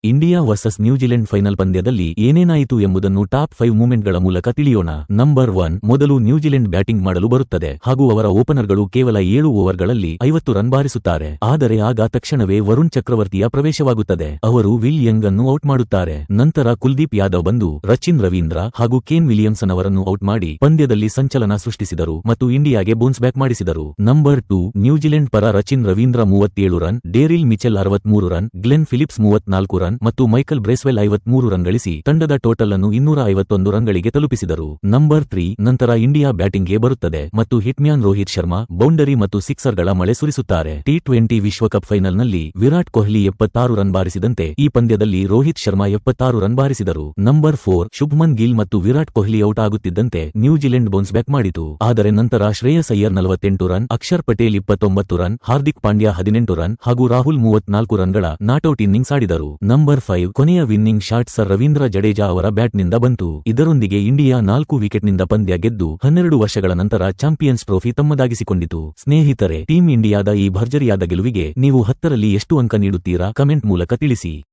India versus New Zealand final ಪಂದ್ಯದಲ್ಲಿ ಏನೇನಾಯಿತು ಎಂಬುದನ್ನು top 5 ಮೂಮೆಂಟ್ಗಳ ಮೂಲಕ ತಿಳಿಯೋಣ. ನಂಬರ್ 1, ಮೊದಲು ನ್ಯೂಜಿಲೆಂಡ್ ಬ್ಯಾಟಿಂಗ್ ಮಾಡಲು ಬರುತ್ತದೆ ಹಾಗೂ ಅವರ ಓಪನರ್ಗಳು ಕೇವಲ 7 ಓವರ್ಗಳಲ್ಲಿ 50 ರನ್ ಬಾರಿಸುತ್ತಾರೆ. ಆದರೆ ಆಗ ತಕ್ಷಣವೇ ವರುಣ್ ಚಕ್ರವರ್ತಿಯ ಪ್ರವೇಶವಾಗುತ್ತದೆ. ಅವರು ವಿಲ್ ಯಂಗ್ ಅನ್ನು ಔಟ್ ಮಾಡುತ್ತಾರೆ. ನಂತರ ಕುಲ್ದೀಪ್ ಯಾದವ್ ಬಂದು ರಚಿನ್ ರವೀಂದ್ರ ಹಾಗೂ ಕೇನ್ ವಿಲಿಯಮ್ಸನ್ ಅವರನ್ನು ಔಟ್ ಮಾಡಿ ಪಂದ್ಯದಲ್ಲಿ ಸಂಚಲನ ಸೃಷ್ಟಿಸಿದರು ಮತ್ತು ಇಂಡಿಯಾಗೆ ಬೌನ್ಸ್ ಬ್ಯಾಕ್ ಮಾಡಿಸಿದರು. ನಂಬರ್ 2, ನ್ಯೂಜಿಲೆಂಡ್ ಪರ Rachin Ravindra 37 run, Daryl Mitchell 63 run, Glenn Phillips 34 run ಮತ್ತು ಮೈಕಲ್ ಬ್ರೇಸ್ವೆಲ್ 53 ರನ್ ಗಳಿಸಿ ತಂಡದ ಟೋಟಲ್ ಅನ್ನು 251 ರನ್ಗಳಿಗೆ ತಲುಪಿಸಿದರು. ನಂಬರ್ 3, ನಂತರ ಇಂಡಿಯಾ ಬ್ಯಾಟಿಂಗ್ಗೆ ಬರುತ್ತದೆ ಮತ್ತು ಹಿಟ್ಮ್ಯಾನ್ ರೋಹಿತ್ ಶರ್ಮಾ ಬೌಂಡರಿ ಮತ್ತು ಸಿಕ್ಸರ್ಗಳ ಮಳೆ ಸುರಿಸುತ್ತಾರೆ. ಟಿ20 ವಿಶ್ವಕಪ್ ಫೈನಲ್ನಲ್ಲಿ ವಿರಾಟ್ ಕೊಹ್ಲಿ 76 ರನ್ ಬಾರಿಸಿದಂತೆ ಈ ಪಂದ್ಯದಲ್ಲಿ ರೋಹಿತ್ ಶರ್ಮಾ 76 ರನ್ ಬಾರಿಸಿದರು. ನಂಬರ್ 4, ಶುಭ್ಮನ್ ಗಿಲ್ ಮತ್ತು ವಿರಾಟ್ ಕೊಹ್ಲಿ ಔಟ್ ಆಗುತ್ತಿದ್ದಂತೆ ನ್ಯೂಜಿಲೆಂಡ್ ಬೌನ್ಸ್ ಬ್ಯಾಕ್ ಮಾಡಿತು. ಆದರೆ ನಂತರ Shreyas Iyer 48 run, Axar Patel 29 run, Hardik Pandya 18 run ಹಾಗೂ ರಾಹುಲ್ 34 ರನ್ಗಳ ನಾಟ್ಔಟ್ ಇನ್ನಿಂಗ್ಸ್ ಆಡಿದರು. ನಂಬರ್ 5, ಕೊನೆಯ winning shot sir Ravindra Jadeja ಅವರ ಬ್ಯಾಟ್ನಿಂದ ಬಂತು. ಇದರೊಂದಿಗೆ ಇಂಡಿಯಾ 4 ವಿಕೆಟ್ನಿಂದ ಪಂದ್ಯ ಗೆದ್ದು 12 ವರ್ಷಗಳ ನಂತರ ಚಾಂಪಿಯನ್ಸ್ ಟ್ರೋಫಿ ತಮ್ಮದಾಗಿಸಿಕೊಂಡಿತು. ಸ್ನೇಹಿತರೆ, ಟೀಮ್ ಇಂಡಿಯಾದ ಈ ಭರ್ಜರಿಯಾದ ಗೆಲುವಿಗೆ ನೀವು 10ರಲ್ಲಿ ಎಷ್ಟು ಅಂಕ ನೀಡುತ್ತೀರಾ? ಕಮೆಂಟ್ ಮೂಲಕ ತಿಳಿಸಿ.